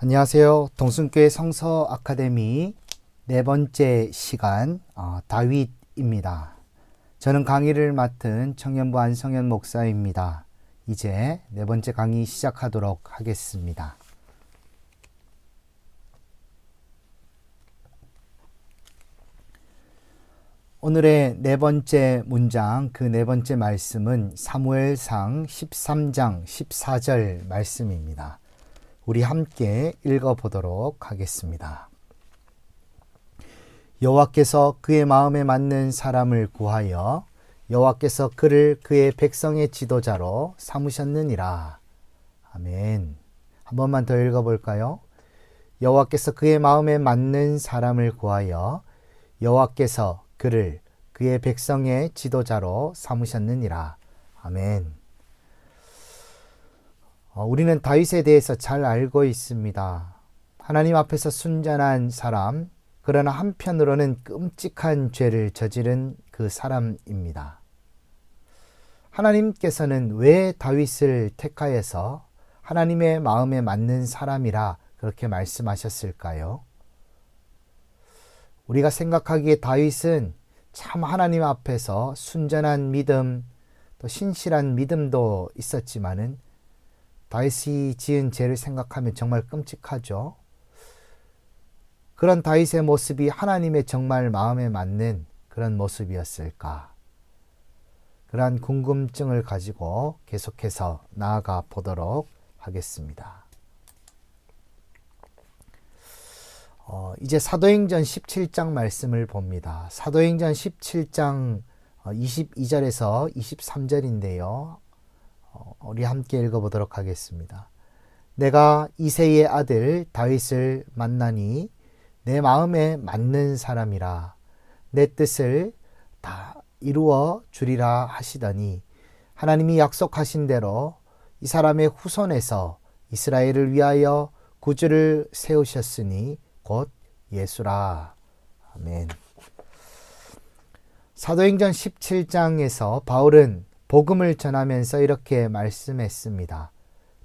안녕하세요. 동순교회 성서 아카데미 네 번째 시간 다윗입니다. 저는 강의를 맡은 청년부 안성현 목사입니다. 이제 네 번째 강의 시작하도록 하겠습니다. 오늘의 네 번째 문장, 그 네 번째 말씀은 사무엘상 13장 14절 말씀입니다. 우리 함께 읽어보도록 하겠습니다. 여호와께서 그의 마음에 맞는 사람을 구하여 여호와께서 그를 그의 백성의 지도자로 삼으셨느니라. 아멘. 한 번만 더 읽어볼까요? 여호와께서 그의 마음에 맞는 사람을 구하여 여호와께서 그를 그의 백성의 지도자로 삼으셨느니라. 아멘. 우리는 다윗에 대해서 잘 알고 있습니다. 하나님 앞에서 순전한 사람, 그러나 한편으로는 끔찍한 죄를 저지른 그 사람입니다. 하나님께서는 왜 다윗을 택하여서 하나님의 마음에 맞는 사람이라 그렇게 말씀하셨을까요? 우리가 생각하기에 다윗은 참 하나님 앞에서 순전한 믿음, 또 신실한 믿음도 있었지만은 다윗이 지은 죄를 생각하면 정말 끔찍하죠. 그런 다윗의 모습이 하나님의 정말 마음에 맞는 그런 모습이었을까? 그러한 궁금증을 가지고 계속해서 나아가 보도록 하겠습니다. 이제 사도행전 17장 말씀을 봅니다. 사도행전 17장 22절에서 23절인데요. 우리 함께 읽어보도록 하겠습니다. 내가 이새의 아들 다윗을 만나니 내 마음에 맞는 사람이라 내 뜻을 다 이루어 주리라 하시더니 하나님이 약속하신 대로 이 사람의 후손에서 이스라엘을 위하여 구주를 세우셨으니 곧 예수라. 아멘. 사도행전 17장에서 바울은 복음을 전하면서 이렇게 말씀했습니다.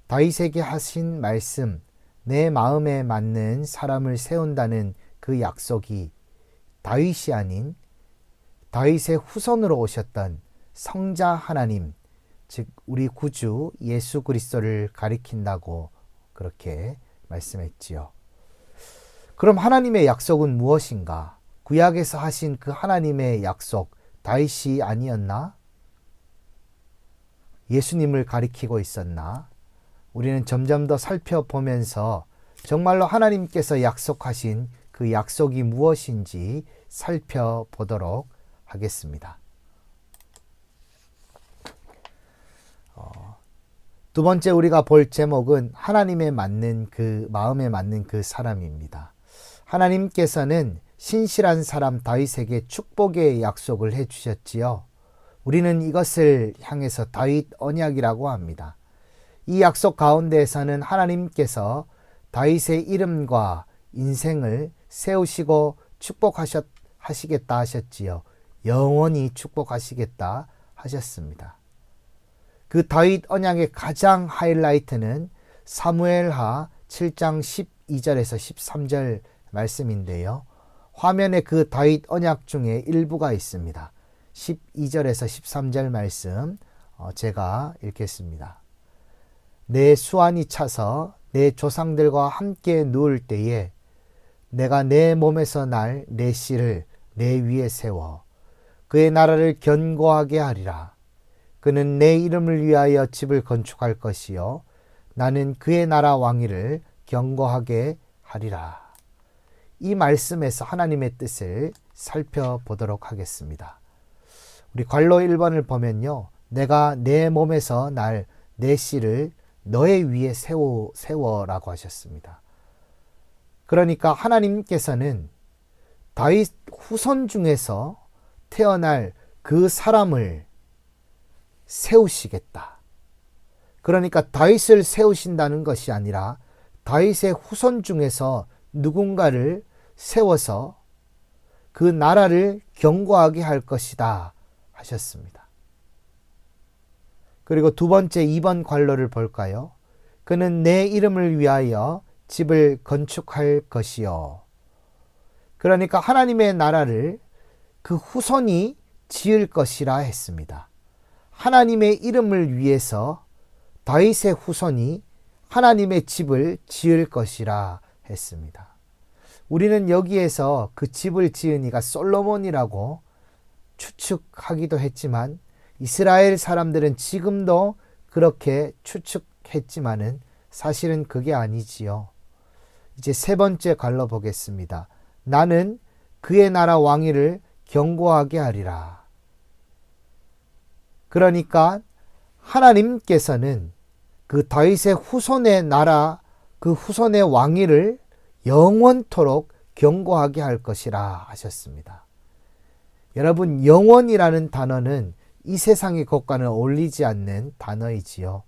다윗에게 하신 말씀, 내 마음에 맞는 사람을 세운다는 그 약속이 다윗이 아닌 다윗의 후손으로 오셨던 성자 하나님, 즉 우리 구주 예수 그리스도를 가리킨다고 그렇게 말씀했지요. 그럼 하나님의 약속은 무엇인가? 구약에서 하신 그 하나님의 약속, 다윗이 아니었나? 예수님을 가리키고 있었나? 우리는 점점 더 살펴보면서 정말로 하나님께서 약속하신 그 약속이 무엇인지 살펴보도록 하겠습니다. 두 번째 우리가 볼 제목은 하나님에 맞는 그 마음에 맞는 그 사람입니다. 하나님께서는 신실한 사람 다윗에게 축복의 약속을 해주셨지요. 우리는 이것을 향해서 다윗 언약이라고 합니다. 이 약속 가운데에서는 하나님께서 다윗의 이름과 인생을 세우시고 축복하시겠다 하셨지요. 영원히 축복하시겠다 하셨습니다. 그 다윗 언약의 가장 하이라이트는 사무엘하 7장 12절에서 13절 말씀인데요. 화면에 그 다윗 언약 중에 일부가 있습니다. 12절에서 13절 말씀 제가 읽겠습니다. 내 수완이 차서 내 조상들과 함께 누울 때에 내가 내 몸에서 날 내 씨를 내 위에 세워 그의 나라를 견고하게 하리라. 그는 내 이름을 위하여 집을 건축할 것이요 나는 그의 나라 왕위를 견고하게 하리라. 이 말씀에서 하나님의 뜻을 살펴보도록 하겠습니다. 우리 관로 1번을 보면요. 내가 내 몸에서 날 내 씨를 너의 위에 세워라고 하셨습니다. 그러니까 하나님께서는 다윗 후손 중에서 태어날 그 사람을 세우시겠다. 그러니까 다윗을 세우신다는 것이 아니라 다윗의 후손 중에서 누군가를 세워서 그 나라를 견고하게 할 것이다 하셨습니다. 그리고 두 번째 2번 관로를 볼까요? 그는 내 이름을 위하여 집을 건축할 것이요. 그러니까 하나님의 나라를 그 후손이 지을 것이라 했습니다. 하나님의 이름을 위해서 다윗의 후손이 하나님의 집을 지을 것이라 했습니다. 우리는 여기에서 그 집을 지은 이가 솔로몬이라고 추측하기도 했지만 이스라엘 사람들은 지금도 그렇게 추측했지만은 사실은 그게 아니지요. 이제 세 번째 갈로 보겠습니다. 나는 그의 나라 왕위를 견고하게 하리라. 그러니까 하나님께서는 그 다윗의 후손의 나라, 그 후손의 왕위를 영원토록 견고하게 할 것이라 하셨습니다. 여러분, 영원이라는 단어는 이 세상의 것과는 어울리지 않는 단어이지요.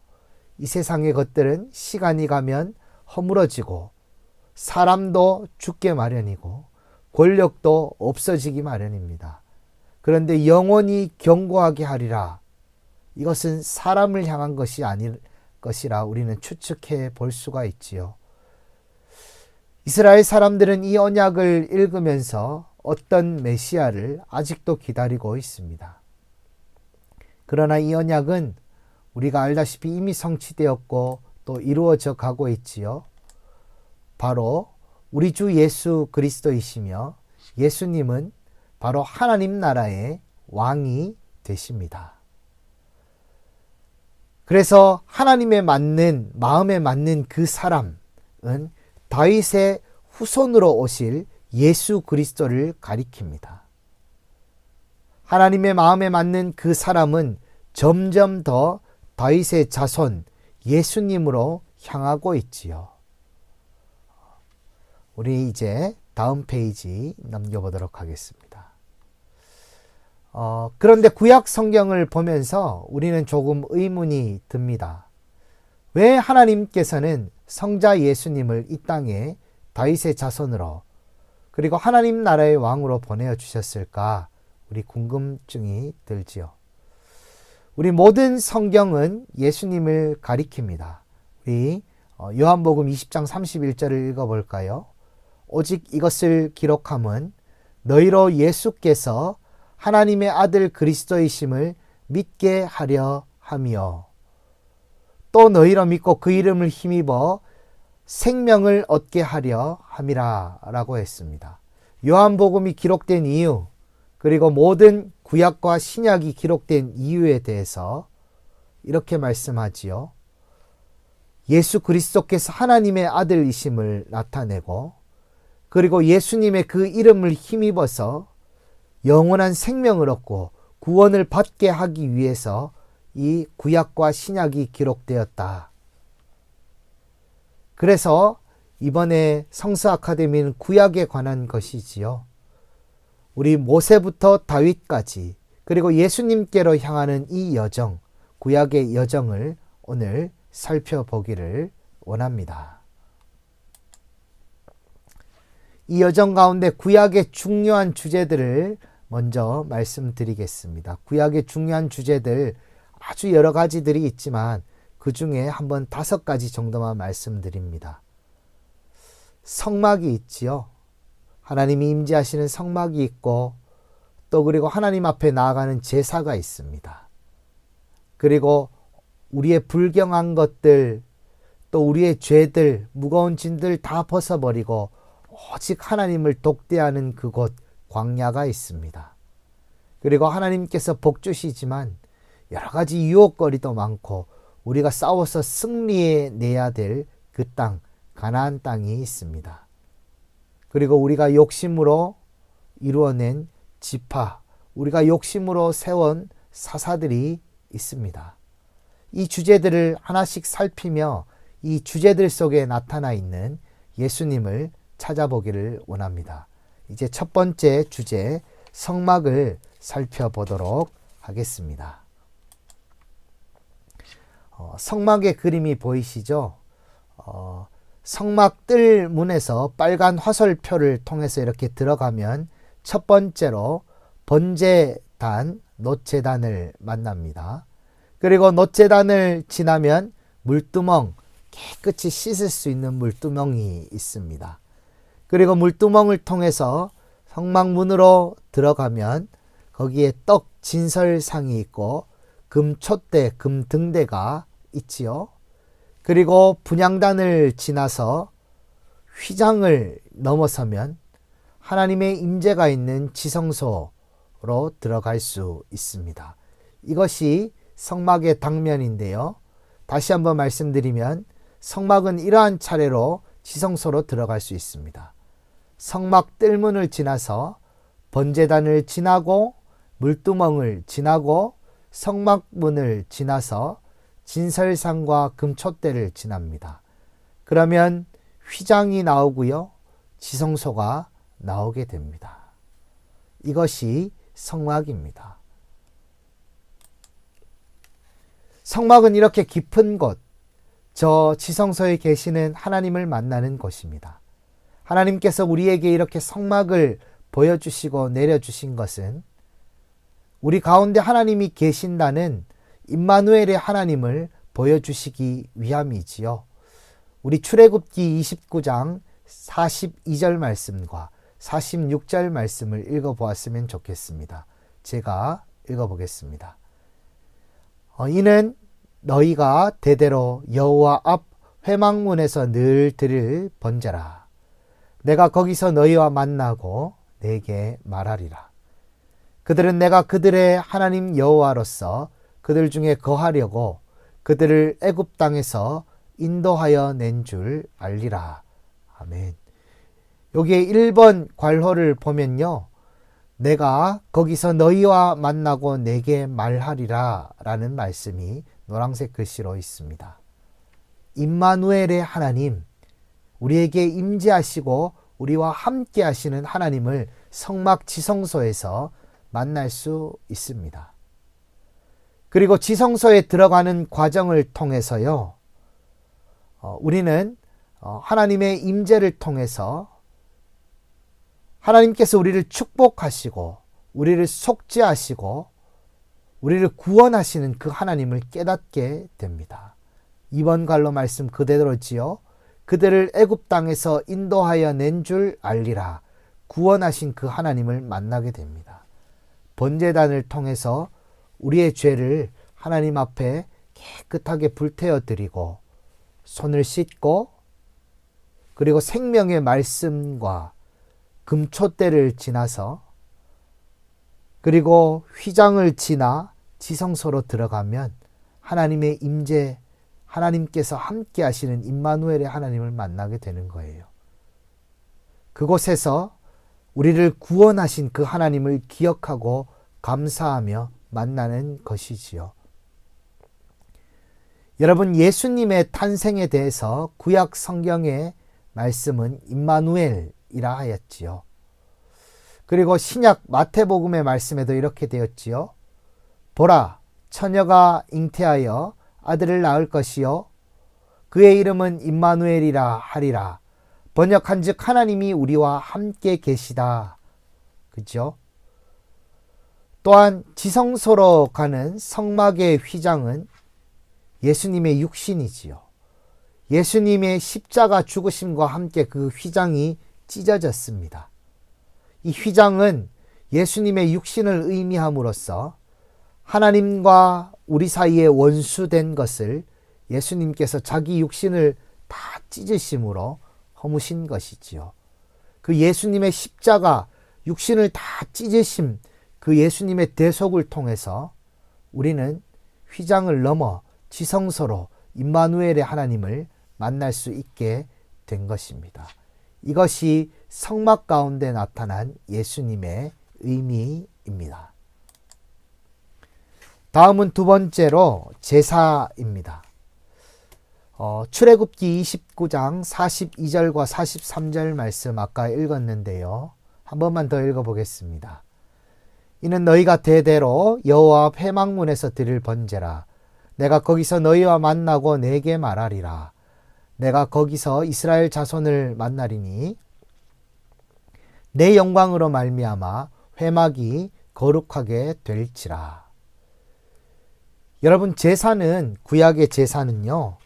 이 세상의 것들은 시간이 가면 허물어지고 사람도 죽게 마련이고 권력도 없어지기 마련입니다. 그런데 영원히 견고하게 하리라. 이것은 사람을 향한 것이 아닐 것이라 우리는 추측해 볼 수가 있지요. 이스라엘 사람들은 이 언약을 읽으면서 어떤 메시아를 아직도 기다리고 있습니다. 그러나 이 언약은 우리가 알다시피 이미 성취되었고 또 이루어져 가고 있지요. 바로 우리 주 예수 그리스도이시며 예수님은 바로 하나님 나라의 왕이 되십니다. 그래서 하나님의 마음에 맞는 그 사람은 다윗의 후손으로 오실 예수 그리스도를 가리킵니다. 하나님의 마음에 맞는 그 사람은 점점 더 다윗의 자손 예수님으로 향하고 있지요. 우리 이제 다음 페이지 넘겨보도록 하겠습니다. 그런데 구약 성경을 보면서 우리는 조금 의문이 듭니다. 왜 하나님께서는 성자 예수님을 이 땅에 다윗의 자손으로 그리고 하나님 나라의 왕으로 보내주셨을까? 우리 궁금증이 들지요. 우리 모든 성경은 예수님을 가리킵니다. 우리 요한복음 20장 31절을 읽어볼까요? 오직 이것을 기록함은 너희로 예수께서 하나님의 아들 그리스도이심을 믿게 하려 함이요. 또 너희로 믿고 그 이름을 힘입어 생명을 얻게 하려 함이라 라고 했습니다. 요한복음이 기록된 이유, 그리고 모든 구약과 신약이 기록된 이유에 대해서 이렇게 말씀하지요. 예수 그리스도께서 하나님의 아들이심을 나타내고 그리고 예수님의 그 이름을 힘입어서 영원한 생명을 얻고 구원을 받게 하기 위해서 이 구약과 신약이 기록되었다. 그래서 이번에 성서 아카데미는 구약에 관한 것이지요. 우리 모세부터 다윗까지 그리고 예수님께로 향하는 이 여정, 구약의 여정을 오늘 살펴보기를 원합니다. 이 여정 가운데 구약의 중요한 주제들을 먼저 말씀드리겠습니다. 구약의 중요한 주제들 아주 여러 가지들이 있지만 그 중에 한번 5가지 정도만 말씀드립니다. 성막이 있지요. 하나님이 임재하시는 성막이 있고 또 그리고 하나님 앞에 나아가는 제사가 있습니다. 그리고 우리의 불경한 것들 또 우리의 죄들 무거운 짐들 다 벗어버리고 오직 하나님을 독대하는 그곳 광야가 있습니다. 그리고 하나님께서 복 주시지만 여러 가지 유혹거리도 많고 우리가 싸워서 승리해내야 될 그 땅, 가나안 땅이 있습니다. 그리고 우리가 욕심으로 이루어낸 지파, 우리가 욕심으로 세운 사사들이 있습니다. 이 주제들을 하나씩 살피며 이 주제들 속에 나타나 있는 예수님을 찾아보기를 원합니다. 이제 첫 번째 주제, 성막을 살펴보도록 하겠습니다. 성막의 그림이 보이시죠? 성막 뜰 문에서 빨간 화살표를 통해서 이렇게 들어가면 첫 번째로 번제단, 놋제단을 만납니다. 그리고 놋제단을 지나면 물두멍, 깨끗이 씻을 수 있는 물두멍이 있습니다. 그리고 물두멍을 통해서 성막문으로 들어가면 거기에 떡 진설상이 있고 금촛대, 금등대가 있지요. 그리고 분향단을 지나서 휘장을 넘어서면 하나님의 임재가 있는 지성소로 들어갈 수 있습니다. 이것이 성막의 당면인데요. 다시 한번 말씀드리면 성막은 이러한 차례로 지성소로 들어갈 수 있습니다. 성막 뜰문을 지나서 번제단을 지나고 물두멍을 지나고 성막문을 지나서 진설상과 금촛대를 지납니다. 그러면 휘장이 나오고요. 지성소가 나오게 됩니다. 이것이 성막입니다. 성막은 이렇게 깊은 곳, 저 지성소에 계시는 하나님을 만나는 곳입니다. 하나님께서 우리에게 이렇게 성막을 보여주시고 내려주신 것은 우리 가운데 하나님이 계신다는 임마누엘의 하나님을 보여주시기 위함이지요. 우리 출애굽기 29장 42절 말씀과 46절 말씀을 읽어보았으면 좋겠습니다. 제가 읽어보겠습니다. 이는 너희가 대대로 여호와 앞 회막문에서 늘 드릴 번제라. 내가 거기서 너희와 만나고 내게 말하리라. 그들은 내가 그들의 하나님 여호와로서 그들 중에 거하려고 그들을 애굽 땅에서 인도하여 낸 줄 알리라. 아멘. 여기에 1번 괄호를 보면요. 내가 거기서 너희와 만나고 내게 말하리라 라는 말씀이 노란색 글씨로 있습니다. 임마누엘의 하나님, 우리에게 임재하시고 우리와 함께 하시는 하나님을 성막 지성소에서 만날 수 있습니다. 그리고 지성소에 들어가는 과정을 통해서요. 우리는 하나님의 임재를 통해서 하나님께서 우리를 축복하시고 우리를 속죄하시고 우리를 구원하시는 그 하나님을 깨닫게 됩니다. 2번 갈로 말씀 그대로지요. 그들을 애굽 땅에서 인도하여 낸 줄 알리라. 구원하신 그 하나님을 만나게 됩니다. 번제단을 통해서 우리의 죄를 하나님 앞에 깨끗하게 불태워 드리고 손을 씻고 그리고 생명의 말씀과 금촛대를 지나서 그리고 휘장을 지나 지성소로 들어가면 하나님의 임재, 하나님께서 함께 하시는 임마누엘의 하나님을 만나게 되는 거예요. 그곳에서 우리를 구원하신 그 하나님을 기억하고 감사하며 만나는 것이지요. 여러분, 예수님의 탄생에 대해서 구약 성경의 말씀은 임마누엘이라 하였지요. 그리고 신약 마태복음의 말씀에도 이렇게 되었지요. 보라, 처녀가 잉태하여 아들을 낳을 것이요 그의 이름은 임마누엘이라 하리라. 번역한즉 하나님이 우리와 함께 계시다. 그죠? 또한 지성소로 가는 성막의 휘장은 예수님의 육신이지요. 예수님의 십자가 죽으심과 함께 그 휘장이 찢어졌습니다. 이 휘장은 예수님의 육신을 의미함으로써 하나님과 우리 사이에 원수된 것을 예수님께서 자기 육신을 다 찢으심으로 허무신 것이지요. 그 예수님의 십자가, 육신을 다 찢으심, 그 예수님의 대속을 통해서 우리는 휘장을 넘어 지성소로 임마누엘의 하나님을 만날 수 있게 된 것입니다. 이것이 성막 가운데 나타난 예수님의 의미입니다. 다음은 두 번째로 제사입니다. 출애굽기 29장 42절과 43절 말씀 아까 읽었는데요. 한 번만 더 읽어보겠습니다. 이는 너희가 대대로 여호와 앞 회막문에서 드릴 번제라. 내가 거기서 너희와 만나고 내게 말하리라. 내가 거기서 이스라엘 자손을 만나리니 내 영광으로 말미암아 회막이 거룩하게 될지라. 여러분, 제사는, 구약의 제사는요,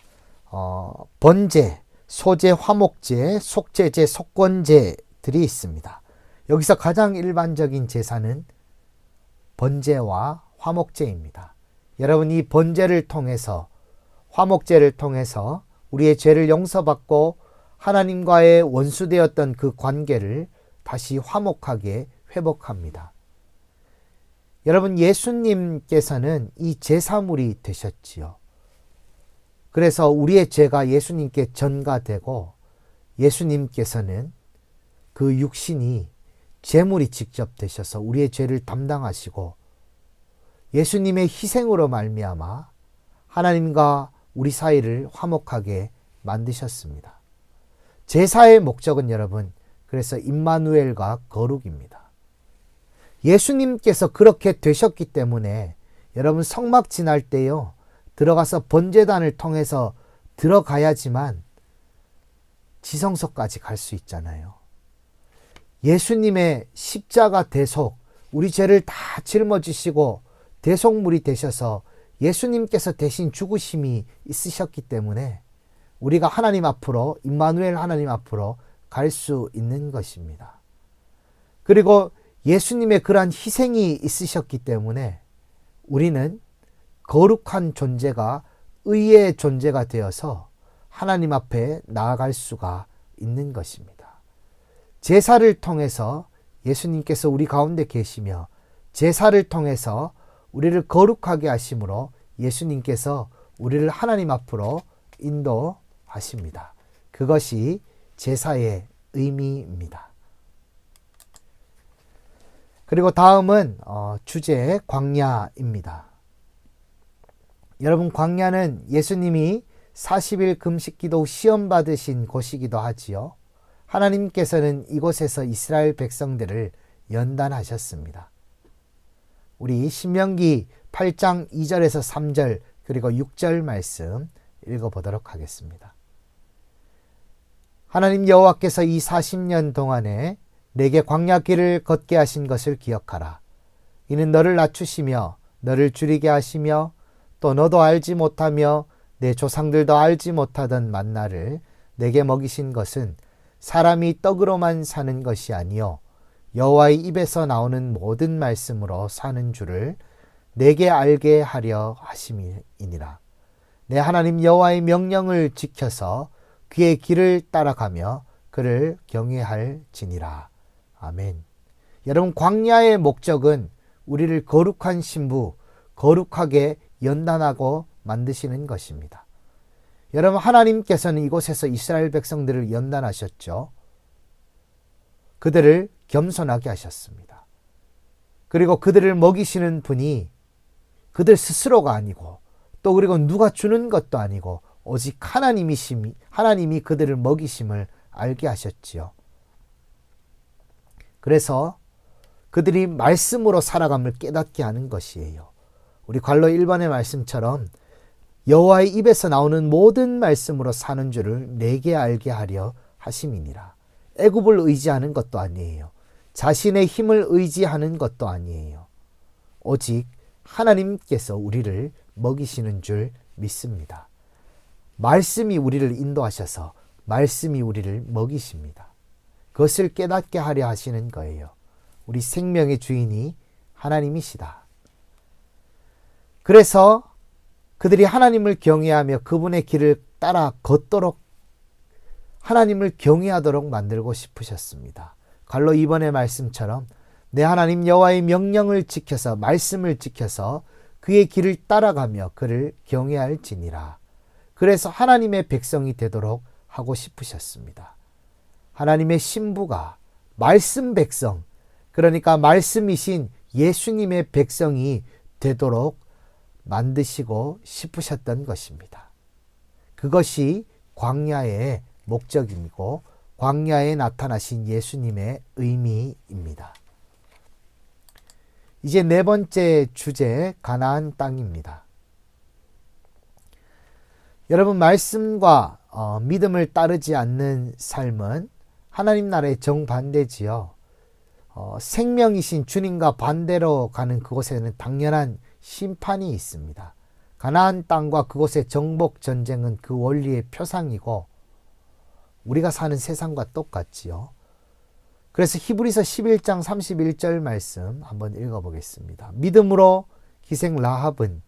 번제, 소제, 화목제, 속제제, 속건제들이 있습니다. 여기서 가장 일반적인 제사는 번제와 화목제입니다. 여러분, 이 번제를 통해서, 화목제를 통해서 우리의 죄를 용서받고 하나님과의 원수되었던 그 관계를 다시 화목하게 회복합니다. 여러분, 예수님께서는 이 제사물이 되셨지요. 그래서 우리의 죄가 예수님께 전가되고 예수님께서는 그 육신이 제물이 직접 되셔서 우리의 죄를 담당하시고 예수님의 희생으로 말미암아 하나님과 우리 사이를 화목하게 만드셨습니다. 제사의 목적은 여러분, 그래서 임마누엘과 거룩입니다. 예수님께서 그렇게 되셨기 때문에 여러분, 성막 지날 때요, 들어가서 번제단을 통해서 들어가야지만 지성소까지 갈 수 있잖아요. 예수님의 십자가 대속, 우리 죄를 다 짊어지시고 대속물이 되셔서 예수님께서 대신 죽으심이 있으셨기 때문에 우리가 하나님 앞으로, 임마누엘 하나님 앞으로 갈 수 있는 것입니다. 그리고 예수님의 그러한 희생이 있으셨기 때문에 우리는 거룩한 존재가 의의 존재가 되어서 하나님 앞에 나아갈 수가 있는 것입니다. 제사를 통해서 예수님께서 우리 가운데 계시며 제사를 통해서 우리를 거룩하게 하심으로 예수님께서 우리를 하나님 앞으로 인도하십니다. 그것이 제사의 의미입니다. 그리고 다음은 주제 광야입니다. 여러분, 광야는 예수님이 40일 금식기도 시험 받으신 곳이기도 하지요. 하나님께서는 이곳에서 이스라엘 백성들을 연단하셨습니다. 우리 신명기 8장 2절에서 3절 그리고 6절 말씀 읽어보도록 하겠습니다. 하나님 여호와께서 이 40년 동안에 내게 광야길을 걷게 하신 것을 기억하라. 이는 너를 낮추시며 너를 줄이게 하시며 또 너도 알지 못하며 내 조상들도 알지 못하던 만나를 내게 먹이신 것은 사람이 떡으로만 사는 것이 아니요 여호와의 입에서 나오는 모든 말씀으로 사는 줄을 내게 알게 하려 하심이니라. 내 하나님 여호와의 명령을 지켜서 그의 길을 따라가며 그를 경외할지니라. 아멘. 여러분, 광야의 목적은 우리를 거룩한 신부, 거룩하게 연단하고 만드시는 것입니다. 여러분, 하나님께서는 이곳에서 이스라엘 백성들을 연단하셨죠. 그들을 겸손하게 하셨습니다. 그리고 그들을 먹이시는 분이 그들 스스로가 아니고 또 그리고 누가 주는 것도 아니고 오직 하나님이 그들을 먹이심을 알게 하셨지요. 그래서 그들이 말씀으로 살아감을 깨닫게 하는 것이에요. 우리 갈로 1번의 말씀처럼 여호와의 입에서 나오는 모든 말씀으로 사는 줄을 내게 알게 하려 하심이니라. 애굽을 의지하는 것도 아니에요. 자신의 힘을 의지하는 것도 아니에요. 오직 하나님께서 우리를 먹이시는 줄 믿습니다. 말씀이 우리를 인도하셔서 말씀이 우리를 먹이십니다. 그것을 깨닫게 하려 하시는 거예요. 우리 생명의 주인이 하나님이시다. 그래서 그들이 하나님을 경외하며 그분의 길을 따라 걷도록 하나님을 경외하도록 만들고 싶으셨습니다. 갈로 2번의 말씀처럼 내 하나님 여호와의 명령을 지켜서 말씀을 지켜서 그의 길을 따라가며 그를 경외할지니라. 그래서 하나님의 백성이 되도록 하고 싶으셨습니다. 하나님의 신부가 말씀 백성, 그러니까 말씀이신 예수님의 백성이 되도록 만드시고 싶으셨던 것입니다. 그것이 광야의 목적이고 광야에 나타나신 예수님의 의미입니다. 이제 네 번째 주제, 가나안 땅입니다. 여러분, 말씀과 믿음을 따르지 않는 삶은 하나님 나라의 정반대지요. 생명이신 주님과 반대로 가는 그곳에는 당연한 심판이 있습니다. 가나안 땅과 그곳의 정복 전쟁은 그 원리의 표상이고 우리가 사는 세상과 똑같지요. 그래서 히브리서 11장 31절 말씀 한번 읽어보겠습니다. 믿음으로 기생 라합은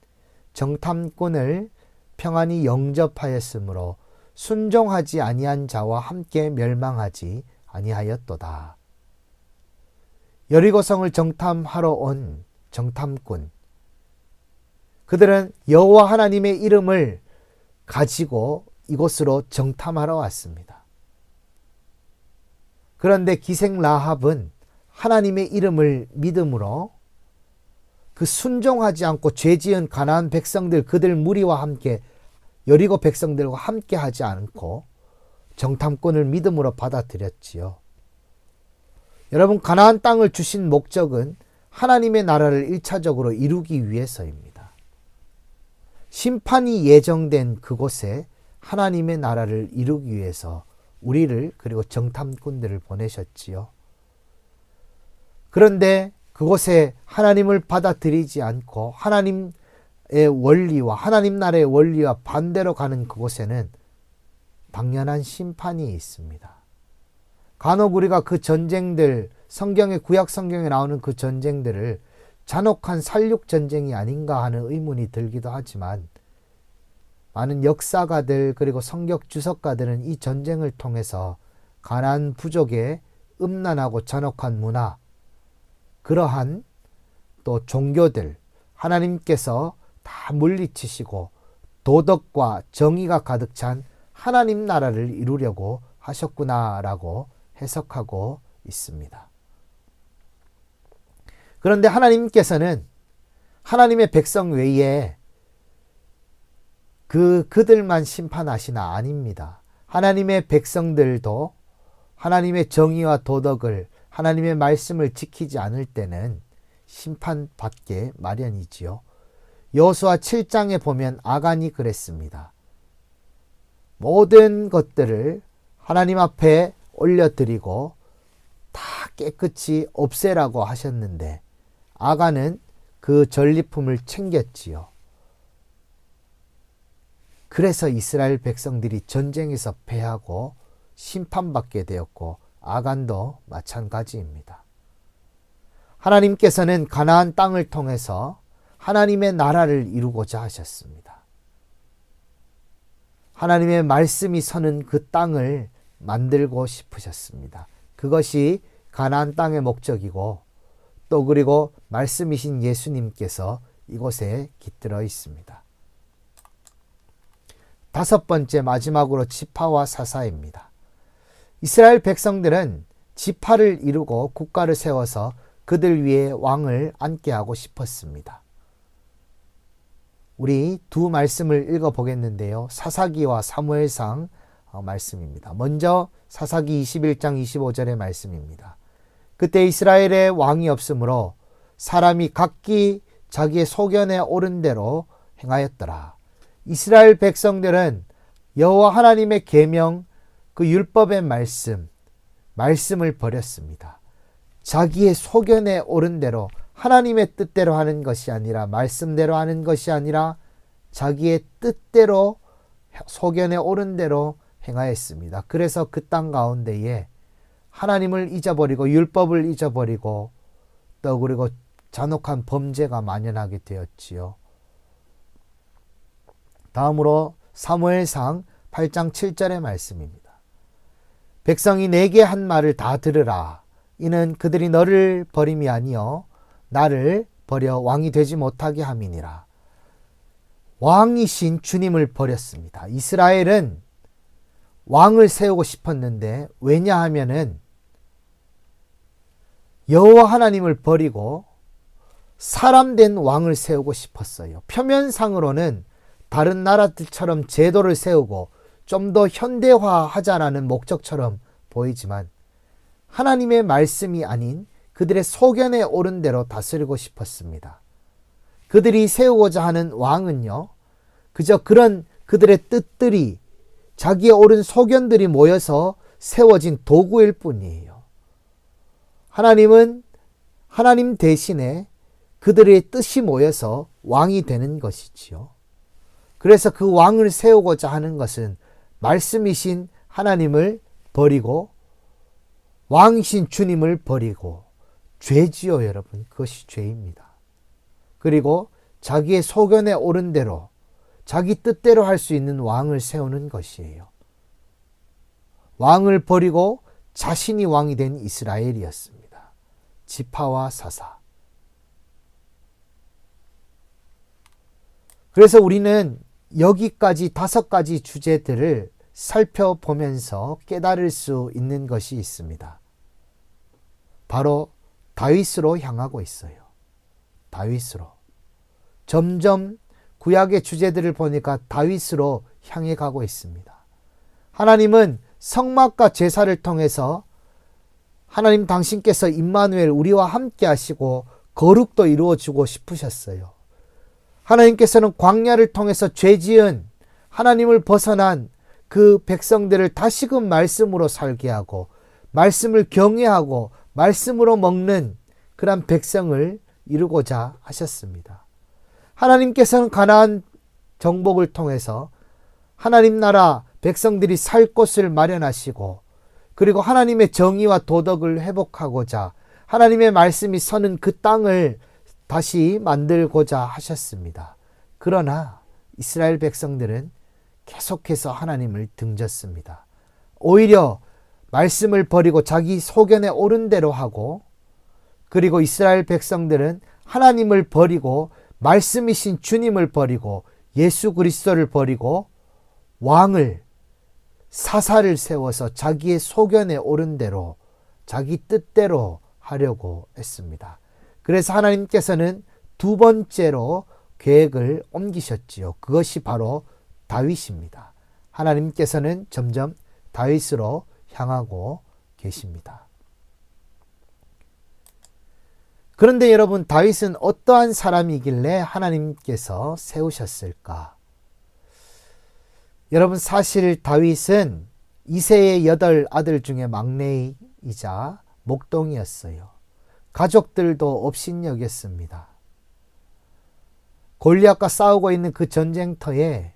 정탐꾼을 평안히 영접하였으므로 순종하지 아니한 자와 함께 멸망하지 아니하였도다. 여리고성을 정탐하러 온 정탐꾼, 그들은 여호와 하나님의 이름을 가지고 이곳으로 정탐하러 왔습니다. 그런데 기생 라합은 하나님의 이름을 믿음으로 그 순종하지 않고 죄지은 가나안 백성들, 그들 무리와 함께 여리고 백성들과 함께 하지 않고 정탐꾼을 믿음으로 받아들였지요. 여러분, 가나안 땅을 주신 목적은 하나님의 나라를 1차적으로 이루기 위해서입니다. 심판이 예정된 그곳에 하나님의 나라를 이루기 위해서 우리를, 그리고 정탐꾼들을 보내셨지요. 그런데 그곳에 하나님을 받아들이지 않고 하나님의 원리와 하나님 나라의 원리와 반대로 가는 그곳에는 당연한 심판이 있습니다. 간혹 우리가 그 전쟁들, 성경의 구약 성경에 나오는 그 전쟁들을 잔혹한 살육 전쟁이 아닌가 하는 의문이 들기도 하지만, 많은 역사가들 그리고 성경 주석가들은 이 전쟁을 통해서 가나안 부족의 음란하고 잔혹한 문화, 그러한 또 종교들 하나님께서 다 물리치시고 도덕과 정의가 가득 찬 하나님 나라를 이루려고 하셨구나라고 해석하고 있습니다. 그런데 하나님께서는 하나님의 백성 외에 그들만 심판하시나 아닙니다. 하나님의 백성들도 하나님의 정의와 도덕을, 하나님의 말씀을 지키지 않을 때는 심판받게 마련이지요. 여호수아 7장에 보면 아간이 그랬습니다. 모든 것들을 하나님 앞에 올려드리고 다 깨끗이 없애라고 하셨는데 아간은 그 전리품을 챙겼지요. 그래서 이스라엘 백성들이 전쟁에서 패하고 심판받게 되었고 아간도 마찬가지입니다. 하나님께서는 가나안 땅을 통해서 하나님의 나라를 이루고자 하셨습니다. 하나님의 말씀이 서는 그 땅을 만들고 싶으셨습니다. 그것이 가나안 땅의 목적이고 또 그리고 말씀이신 예수님께서 이곳에 깃들어 있습니다. 다섯 번째, 마지막으로 지파와 사사입니다. 이스라엘 백성들은 지파를 이루고 국가를 세워서 그들 위에 왕을 앉게 하고 싶었습니다. 우리 두 말씀을 읽어보겠는데요. 사사기와 사무엘상 말씀입니다. 먼저 사사기 21장 25절의 말씀입니다. 그때 이스라엘에 왕이 없으므로 사람이 각기 자기의 소견에 옳은 대로 행하였더라. 이스라엘 백성들은 여호와 하나님의 계명, 그 율법의 말씀을 버렸습니다. 자기의 소견에 옳은 대로, 하나님의 뜻대로 하는 것이 아니라, 말씀대로 하는 것이 아니라 자기의 뜻대로, 소견에 옳은 대로 행하였습니다. 그래서 그 땅 가운데에 하나님을 잊어버리고 율법을 잊어버리고 또 그리고 잔혹한 범죄가 만연하게 되었지요. 다음으로 사무엘상 8장 7절의 말씀입니다. 백성이 내게 한 말을 다 들으라. 이는 그들이 너를 버림이 아니요 나를 버려 왕이 되지 못하게 함이니라. 왕이신 주님을 버렸습니다. 이스라엘은 왕을 세우고 싶었는데, 왜냐하면은 여호와 하나님을 버리고 사람된 왕을 세우고 싶었어요. 표면상으로는 다른 나라들처럼 제도를 세우고 좀 더 현대화하자라는 목적처럼 보이지만 하나님의 말씀이 아닌 그들의 소견에 옳은 대로 다스리고 싶었습니다. 그들이 세우고자 하는 왕은요, 그저 그런 그들의 뜻들이, 자기의 옳은 소견들이 모여서 세워진 도구일 뿐이에요. 하나님은 하나님 대신에 그들의 뜻이 모여서 왕이 되는 것이지요. 그래서 그 왕을 세우고자 하는 것은 말씀이신 하나님을 버리고 왕이신 주님을 버리고 죄지요, 여러분. 그것이 죄입니다. 그리고 자기의 소견에 오른 대로 자기 뜻대로 할 수 있는 왕을 세우는 것이에요. 왕을 버리고 자신이 왕이 된 이스라엘이었습니다. 지파와 사사. 그래서 우리는 여기까지 5가지 주제들을 살펴보면서 깨달을 수 있는 것이 있습니다. 바로 다윗으로 향하고 있어요. 다윗으로. 점점 구약의 주제들을 보니까 다윗으로 향해 가고 있습니다. 하나님은 성막과 제사를 통해서 하나님 당신께서 임마누엘 우리와 함께 하시고 거룩도 이루어주고 싶으셨어요. 하나님께서는 광야를 통해서 죄지은 하나님을 벗어난 그 백성들을 다시금 말씀으로 살게 하고 말씀을 경외하고 말씀으로 먹는 그런 백성을 이루고자 하셨습니다. 하나님께서는 가나안 정복을 통해서 하나님 나라 백성들이 살 곳을 마련하시고 그리고 하나님의 정의와 도덕을 회복하고자 하나님의 말씀이 서는 그 땅을 다시 만들고자 하셨습니다. 그러나 이스라엘 백성들은 계속해서 하나님을 등졌습니다. 오히려 말씀을 버리고 자기 소견에 오른 대로 하고 그리고 이스라엘 백성들은 하나님을 버리고 말씀이신 주님을 버리고 예수 그리스도를 버리고 왕을 사사를 세워서 자기의 소견에 오른 대로 자기 뜻대로 하려고 했습니다. 그래서 하나님께서는 2번째로 계획을 옮기셨지요. 그것이 바로 다윗입니다. 하나님께서는 점점 다윗으로 향하고 계십니다. 그런데 여러분, 다윗은 어떠한 사람이길래 하나님께서 세우셨을까? 여러분, 사실 다윗은 이새의 8 아들 중에 막내이자 목동이었어요. 가족들도 업신여겼습니다. 골리앗과 싸우고 있는 그 전쟁터에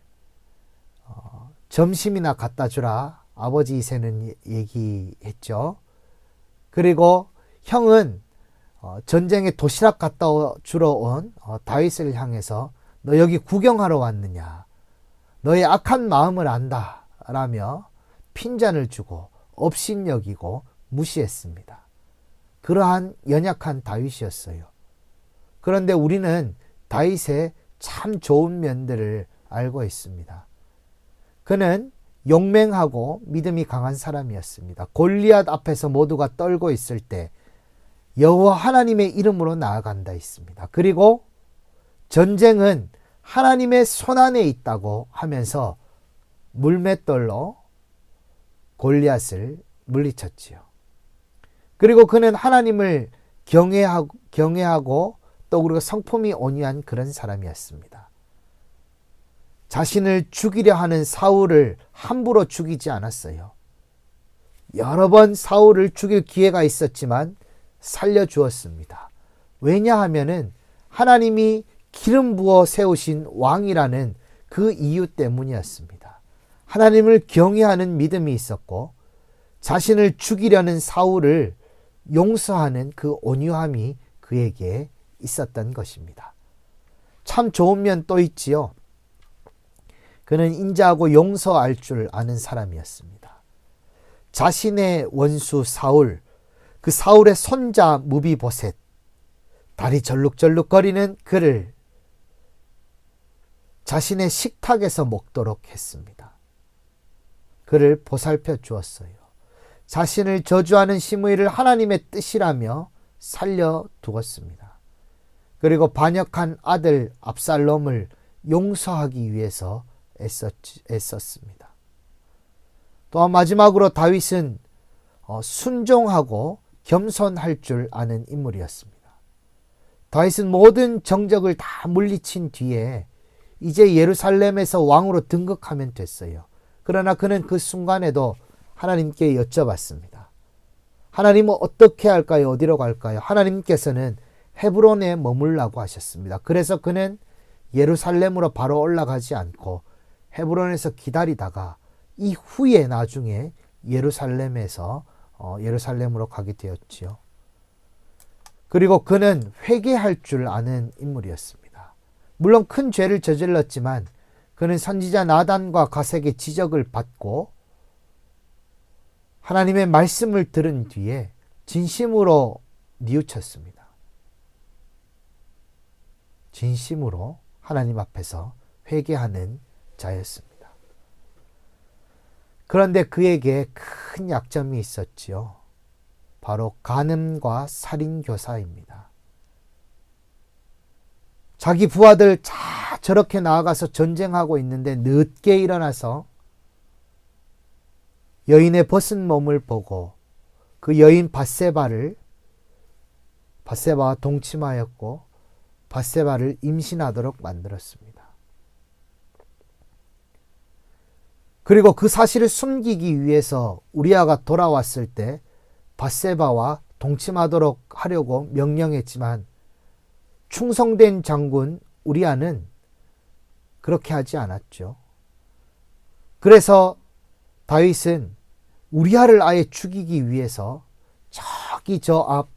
점심이나 갖다 주라 아버지 이새는 얘기했죠. 그리고 형은 전쟁에 도시락 갖다 주러 온 다윗을 향해서 너 여기 구경하러 왔느냐, 너의 악한 마음을 안다 라며 핀잔을 주고 업신여기고 무시했습니다. 그러한 연약한 다윗이었어요. 그런데 우리는 다윗의 참 좋은 면들을 알고 있습니다. 그는 용맹하고 믿음이 강한 사람이었습니다. 골리앗 앞에서 모두가 떨고 있을 때 여호와 하나님의 이름으로 나아간다 있습니다. 그리고 전쟁은 하나님의 손안에 있다고 하면서 물맷돌로 골리앗을 물리쳤지요. 그리고 그는 하나님을 경외하고 또 그리고 성품이 온유한 그런 사람이었습니다. 자신을 죽이려 하는 사울을 함부로 죽이지 않았어요. 여러 번 사울을 죽일 기회가 있었지만 살려주었습니다. 왜냐하면은 하나님이 기름 부어 세우신 왕이라는 그 이유 때문이었습니다. 하나님을 경외하는 믿음이 있었고 자신을 죽이려는 사울을 용서하는 그 온유함이 그에게 있었던 것입니다. 참 좋은 면 또 있지요. 그는 인자하고 용서할 줄 아는 사람이었습니다. 자신의 원수 사울, 그 사울의 손자 무비보셋, 다리 절룩절룩거리는 그를 자신의 식탁에서 먹도록 했습니다. 그를 보살펴 주었어요. 자신을 저주하는 시므이를 하나님의 뜻이라며 살려두었습니다. 그리고 반역한 아들 압살롬을 용서하기 위해서 애썼습니다. 또한 마지막으로 다윗은 순종하고 겸손할 줄 아는 인물이었습니다. 다윗은 모든 정적을 다 물리친 뒤에 이제 예루살렘에서 왕으로 등극하면 됐어요. 그러나 그는 그 순간에도 하나님께 여쭤봤습니다. 하나님은 어떻게 할까요? 어디로 갈까요? 하나님께서는 헤브론에 머물라고 하셨습니다. 그래서 그는 예루살렘으로 바로 올라가지 않고 헤브론에서 기다리다가 이후에 나중에 예루살렘으로 가게 되었지요. 그리고 그는 회개할 줄 아는 인물이었습니다. 물론 큰 죄를 저질렀지만 그는 선지자 나단과 가색의 지적을 받고 하나님의 말씀을 들은 뒤에 진심으로 뉘우쳤습니다. 진심으로 하나님 앞에서 회개하는 자였습니다. 그런데 그에게 큰 약점이 있었지요. 바로 간음과 살인교사입니다. 자기 부하들 저렇게 나아가서 전쟁하고 있는데 늦게 일어나서 여인의 벗은 몸을 보고 그 여인 밧세바와 동침하였고 밧세바를 임신하도록 만들었습니다. 그리고 그 사실을 숨기기 위해서 우리아가 돌아왔을 때 밧세바와 동침하도록 하려고 명령했지만 충성된 장군 우리아는 그렇게 하지 않았죠. 그래서 다윗은 우리아를 아예 죽이기 위해서 저기 저 앞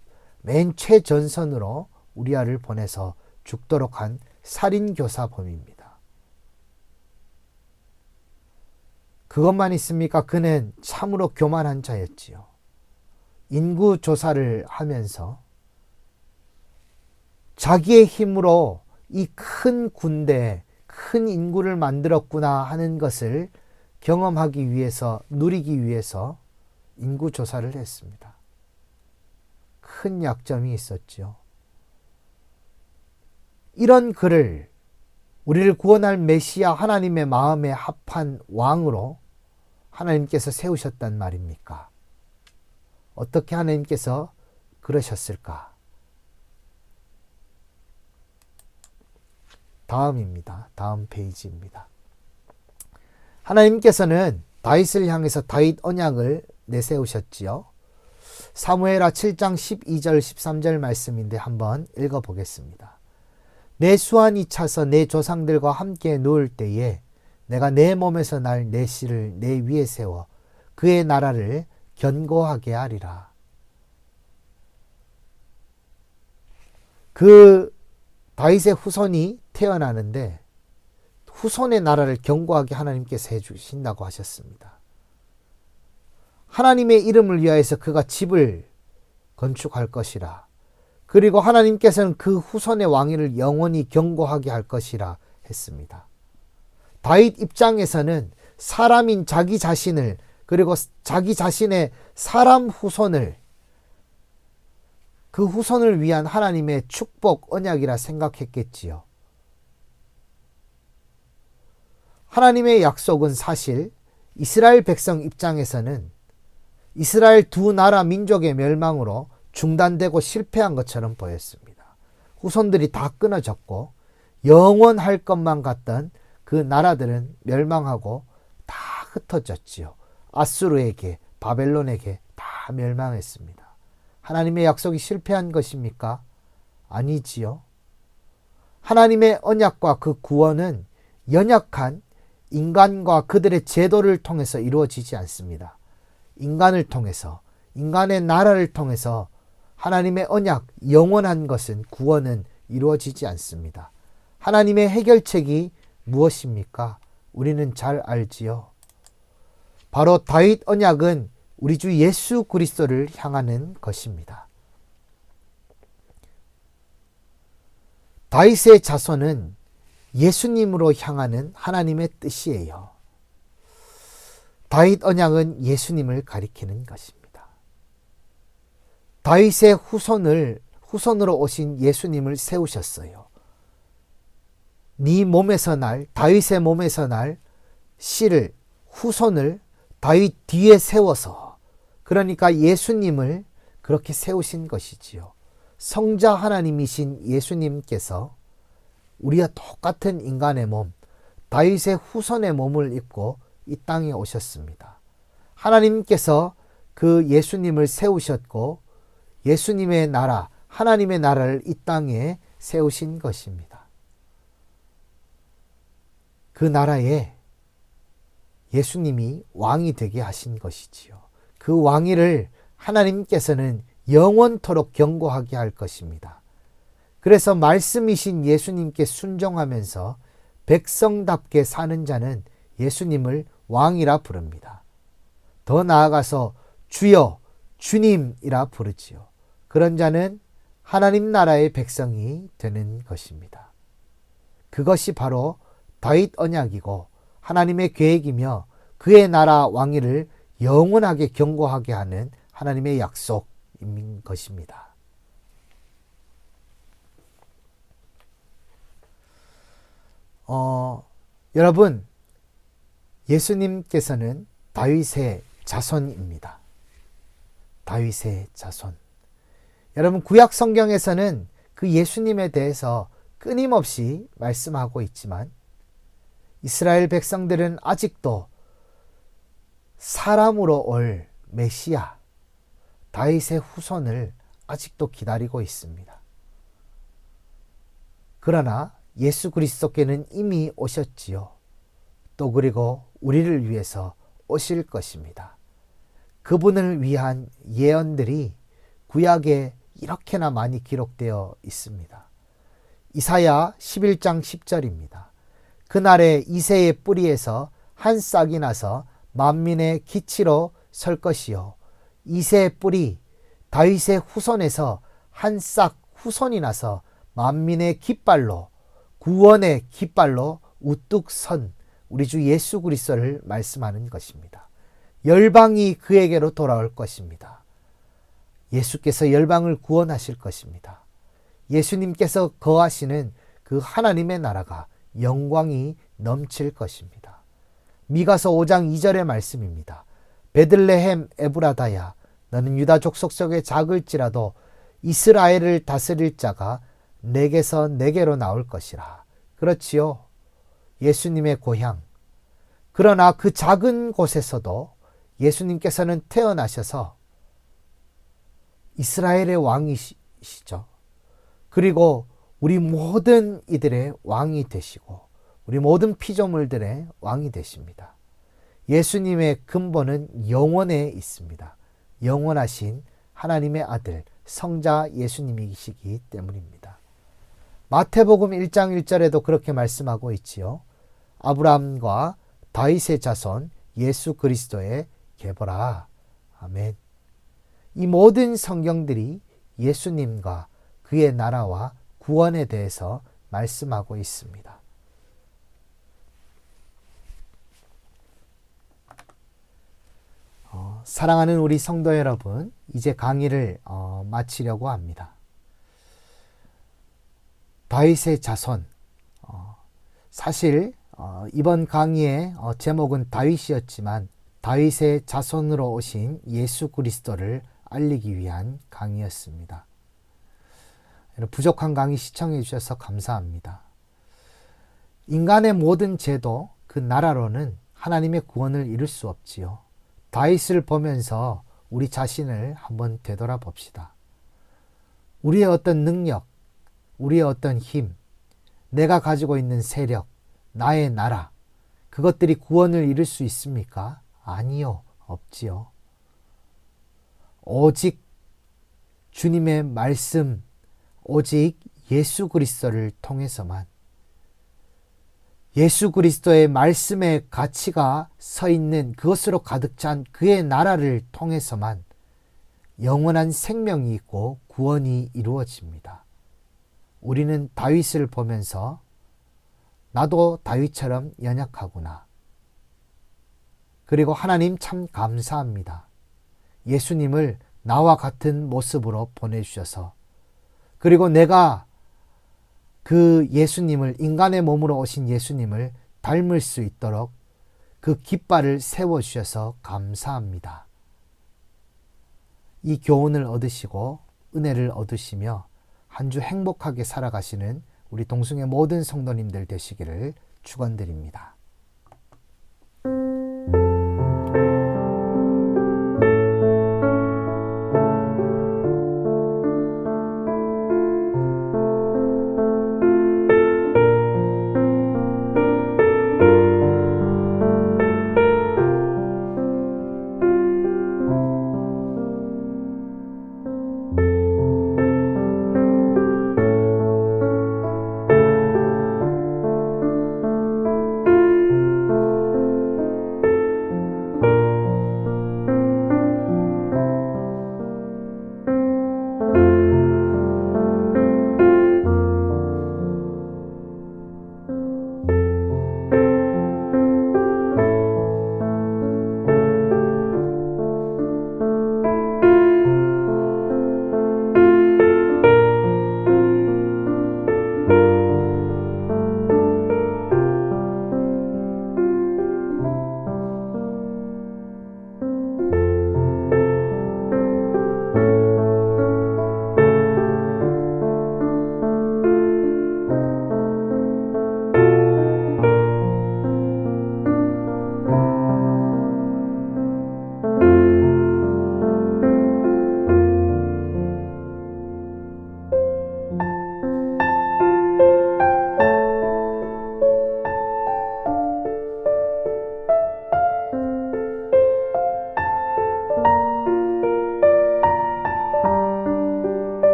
맨 최전선으로 우리아를 보내서 죽도록 한 살인교사범입니다. 그것만 있습니까? 그는 참으로 교만한 자였지요. 인구조사를 하면서 자기의 힘으로 이 큰 군대, 큰 인구를 만들었구나 하는 것을 경험하기 위해서, 누리기 위해서 인구조사를 했습니다. 큰 약점이 있었죠. 이런 그를 우리를 구원할 메시아 하나님의 마음에 합한 왕으로 하나님께서 세우셨단 말입니까? 어떻게 하나님께서 그러셨을까? 다음입니다. 다음 페이지입니다. 하나님께서는 다윗을 향해서 다윗 언약을 내세우셨지요. 사무엘하 7장 12절 13절 말씀인데 한번 읽어보겠습니다. 내 수완이 차서 내 조상들과 함께 누울 때에 내가 내 몸에서 날 내 씨를 내 위에 세워 그의 나라를 견고하게 하리라. 그 다윗의 후손이 태어나는데 후손의 나라를 견고하게 하나님께서 해주신다고 하셨습니다. 하나님의 이름을 위하여서 그가 집을 건축할 것이라. 그리고 하나님께서는 그 후손의 왕위를 영원히 견고하게 할 것이라 했습니다. 다윗 입장에서는 사람인 자기 자신을, 그리고 자기 자신의 사람 후손을, 그 후손을 위한 하나님의 축복 언약이라 생각했겠지요. 하나님의 약속은 사실 이스라엘 백성 입장에서는 이스라엘 두 나라 민족의 멸망으로 중단되고 실패한 것처럼 보였습니다. 후손들이 다 끊어졌고 영원할 것만 같던 그 나라들은 멸망하고 다 흩어졌지요. 아수르에게, 바벨론에게 다 멸망했습니다. 하나님의 약속이 실패한 것입니까? 아니지요. 하나님의 언약과 그 구원은 연약한 인간과 그들의 제도를 통해서 이루어지지 않습니다. 인간을 통해서, 인간의 나라를 통해서 하나님의 언약, 영원한 것은, 구원은 이루어지지 않습니다. 하나님의 해결책이 무엇입니까? 우리는 잘 알지요. 바로 다윗 언약은 우리 주 예수 그리스도를 향하는 것입니다. 다윗의 자손은 예수님으로 향하는 하나님의 뜻이에요. 다윗 언약은 예수님을 가리키는 것입니다. 다윗의 후손으로 오신 예수님을 세우셨어요. 네 몸에서 날, 다윗의 몸에서 날 씨를, 후손을 다윗 뒤에 세워서, 그러니까 예수님을 그렇게 세우신 것이지요. 성자 하나님이신 예수님께서 우리와 똑같은 인간의 몸, 다윗의 후손의 몸을 입고 이 땅에 오셨습니다. 하나님께서 그 예수님을 세우셨고 예수님의 나라, 하나님의 나라를 이 땅에 세우신 것입니다. 그 나라에 예수님이 왕이 되게 하신 것이지요. 그 왕위를 하나님께서는 영원토록 견고하게 할 것입니다. 그래서 말씀이신 예수님께 순종하면서 백성답게 사는 자는 예수님을 왕이라 부릅니다. 더 나아가서 주여, 주님이라 부르지요. 그런 자는 하나님 나라의 백성이 되는 것입니다. 그것이 바로 다윗 언약이고 하나님의 계획이며 그의 나라 왕위를 영원하게 견고하게 하는 하나님의 약속인 것입니다. 여러분, 예수님께서는 다윗의 자손입니다. 다윗의 자손. 여러분, 구약 성경에서는 그 예수님에 대해서 끊임없이 말씀하고 있지만 이스라엘 백성들은 아직도 사람으로 올 메시아, 다윗의 후손을 아직도 기다리고 있습니다. 그러나 예수 그리스도께는 이미 오셨지요. 또 그리고 우리를 위해서 오실 것입니다. 그분을 위한 예언들이 구약에 이렇게나 많이 기록되어 있습니다. 이사야 11장 10절입니다. 그날에 이새의 뿌리에서 한 싹이 나서 만민의 기치로 설 것이요. 이새의 뿌리, 다윗의 후손에서 한 싹 후손이 나서 만민의 깃발로, 구원의 깃발로 우뚝 선 우리 주 예수 그리스도를 말씀하는 것입니다. 열방이 그에게로 돌아올 것입니다. 예수께서 열방을 구원하실 것입니다. 예수님께서 거하시는 그 하나님의 나라가 영광이 넘칠 것입니다. 미가서 5장 2절의 말씀입니다. 베들레헴 에브라다야, 너는 유다 족속 속에 작을지라도 이스라엘을 다스릴 자가 내게서 내게로 나올 것이라. 그렇지요. 예수님의 고향. 그러나 그 작은 곳에서도 예수님께서는 태어나셔서 이스라엘의 왕이시죠. 그리고 우리 모든 이들의 왕이 되시고 우리 모든 피조물들의 왕이 되십니다. 예수님의 근본은 영원에 있습니다. 영원하신 하나님의 아들 성자 예수님이시기 때문입니다. 마태복음 1장 1절에도 그렇게 말씀하고 있지요. 아브라함과 다윗의 자손 예수 그리스도의 계보라. 아멘. 이 모든 성경들이 예수님과 그의 나라와 구원에 대해서 말씀하고 있습니다. 사랑하는 우리 성도 여러분, 이제 강의를 마치려고 합니다. 다윗의 자손. 사실 이번 강의의 제목은 다윗이었지만 다윗의 자손으로 오신 예수 그리스도를 알리기 위한 강의였습니다. 부족한 강의 시청해 주셔서 감사합니다. 인간의 모든 죄도 그 나라로는 하나님의 구원을 이룰 수 없지요. 다윗을 보면서 우리 자신을 한번 되돌아봅시다. 우리의 어떤 능력, 우리의 어떤 힘, 내가 가지고 있는 세력, 나의 나라, 그것들이 구원을 이룰 수 있습니까? 아니요, 없지요. 오직 주님의 말씀, 오직 예수 그리스도를 통해서만, 예수 그리스도의 말씀의 가치가 서 있는 그것으로 가득 찬 그의 나라를 통해서만 영원한 생명이 있고 구원이 이루어집니다. 우리는 다윗을 보면서 나도 다윗처럼 연약하구나. 그리고 하나님 참 감사합니다. 예수님을 나와 같은 모습으로 보내주셔서, 그리고 내가 그 예수님을, 인간의 몸으로 오신 예수님을 닮을 수 있도록 그 깃발을 세워주셔서 감사합니다. 이 교훈을 얻으시고 은혜를 얻으시며 한 주 행복하게 살아가시는 우리 동숭의 모든 성도님들 되시기를 축원드립니다.